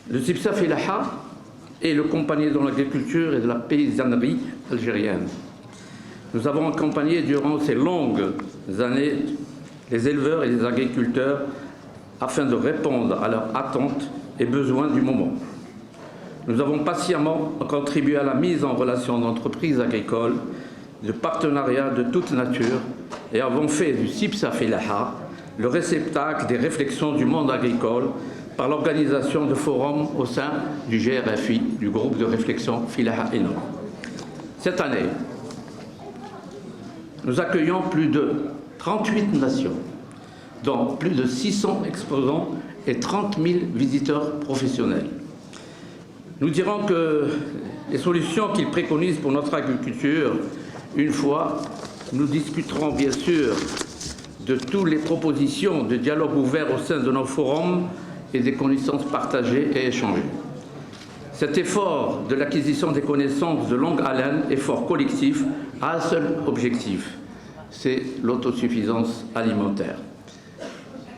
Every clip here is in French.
Le CIPSA Filaha est le compagnie dans l'agriculture et de la paysannerie algérienne. Nous avons accompagné durant ces longues années les éleveurs et les agriculteurs afin de répondre à leurs attentes et besoins du moment. Nous avons patiemment contribué à la mise en relation d'entreprises agricoles, de partenariats de toute nature et avons fait du CIPSA Filaha le réceptacle des réflexions du monde agricole par l'organisation de forums au sein du GRFI, du groupe de réflexion Filaha Inno. Cette année, nous accueillons plus de 38 nations, dont plus de 600 exposants et 30 000 visiteurs professionnels. Nous dirons que les solutions qu'ils préconisent pour notre agriculture, une fois, nous discuterons bien sûr de toutes les propositions de dialogue ouvert au sein de nos forums et des connaissances partagées et échangées. Cet effort de l'acquisition des connaissances de longue haleine, effort collectif, a un seul objectif, c'est l'autosuffisance alimentaire.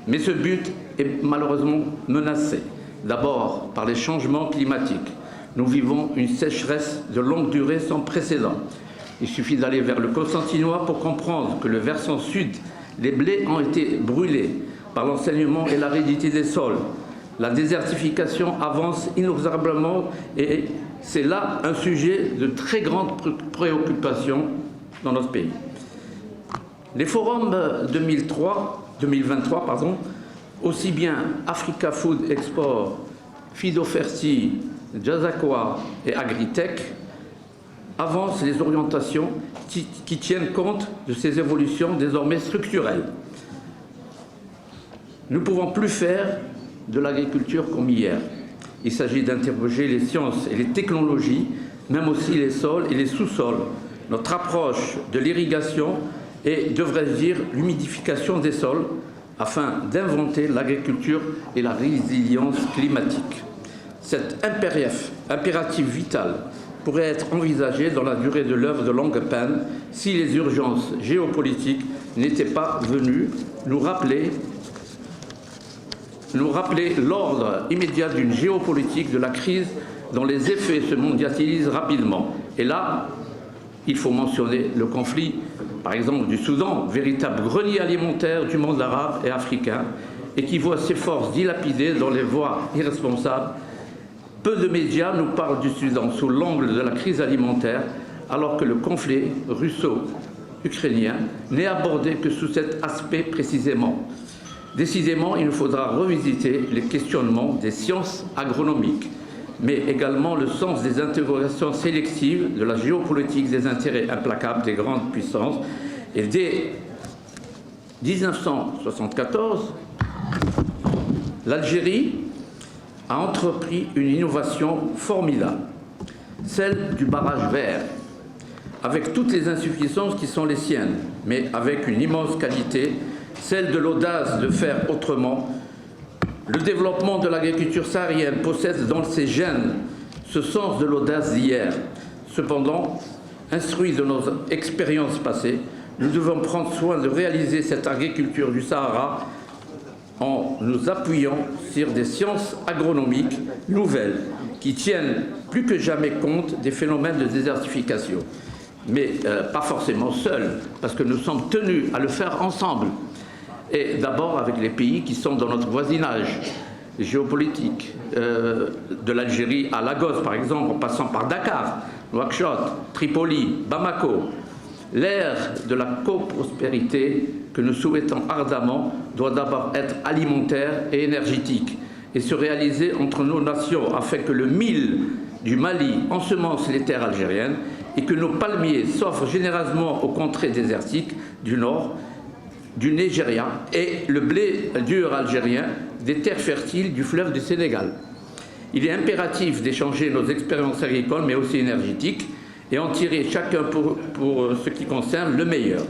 Mais ce but est malheureusement menacé. D'abord, par les changements climatiques. Nous vivons une sécheresse de longue durée sans précédent. Il suffit d'aller vers le Constantinois pour comprendre que le versant sud, les blés ont été brûlés par l'ensaignement et l'aridité des sols. La désertification avance inexorablement et c'est là un sujet de très grande préoccupation dans notre pays. Les forums 2023, aussi bien Africa Food Export, Fidoferti, Jazakwa et Agritech, avancent les orientations qui tiennent compte de ces évolutions désormais structurelles. Nous ne pouvons plus faire de l'agriculture comme hier. Il s'agit d'interroger les sciences et les technologies, même aussi les sols et les sous-sols, notre approche de l'irrigation et, devrais-je dire, l'humidification des sols, afin d'inventer l'agriculture et la résilience climatique. Cet impératif vital pourrait être envisagé dans la durée de l'œuvre de longue peine si les urgences géopolitiques n'étaient pas venues nous rappeler l'ordre immédiat d'une géopolitique de la crise dont les effets se mondialisent rapidement. Et là, il faut mentionner le conflit, par exemple, du Soudan, véritable grenier alimentaire du monde arabe et africain, et qui voit ses forces dilapidées dans les voies irresponsables. Peu de médias nous parlent du Soudan sous l'angle de la crise alimentaire, alors que le conflit russo-ukrainien n'est abordé que sous cet aspect précisément. Décidément, il nous faudra revisiter les questionnements des sciences agronomiques, mais également le sens des interrogations sélectives de la géopolitique des intérêts implacables des grandes puissances. Et dès 1974, l'Algérie a entrepris une innovation formidable, celle du barrage vert, avec toutes les insuffisances qui sont les siennes, mais avec une immense qualité, celle de l'audace de faire autrement. Le développement de l'agriculture saharienne possède dans ses gènes ce sens de l'audace d'hier. Cependant, instruits de nos expériences passées, nous devons prendre soin de réaliser cette agriculture du Sahara en nous appuyant sur des sciences agronomiques nouvelles qui tiennent plus que jamais compte des phénomènes de désertification. Mais pas forcément seuls, parce que nous sommes tenus à le faire ensemble. Et d'abord avec les pays qui sont dans notre voisinage géopolitique, de l'Algérie à Lagos par exemple, en passant par Dakar, Nouakchott, Tripoli, Bamako. L'ère de la coprospérité que nous souhaitons ardemment doit d'abord être alimentaire et énergétique et se réaliser entre nos nations afin que le mil du Mali ensemence les terres algériennes et que nos palmiers s'offrent généreusement aux contrées désertiques du nord, du Nigeria et le blé dur algérien des terres fertiles du fleuve du Sénégal. Il est impératif d'échanger nos expériences agricoles mais aussi énergétiques et en tirer chacun pour ce qui concerne le meilleur.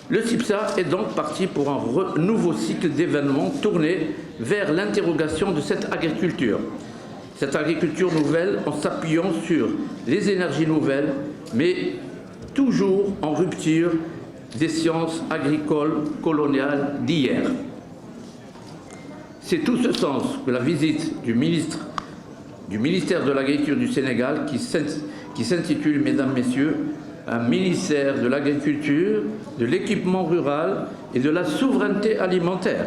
Le CIPSA est donc parti pour un nouveau cycle d'événements tourné vers l'interrogation de cette agriculture. Cette agriculture nouvelle en s'appuyant sur les énergies nouvelles, mais toujours en rupture des sciences agricoles coloniales d'hier. C'est tout ce sens que la visite du ministre du ministère de l'Agriculture du Sénégal qui s'intitule, mesdames, messieurs, un ministère de l'Agriculture, de l'équipement rural et de la souveraineté alimentaire.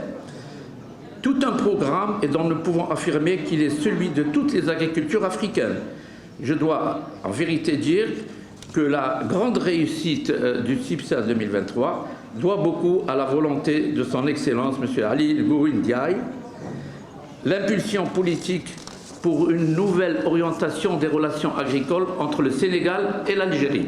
Tout un programme et dont nous pouvons affirmer qu'il est celui de toutes les agricultures africaines. Je dois en vérité dire que la grande réussite du CIPSA 2023 doit beaucoup à la volonté de son Excellence, M. Ali Ngouille Ndiaye, l'impulsion politique pour une nouvelle orientation des relations agricoles entre le Sénégal et l'Algérie.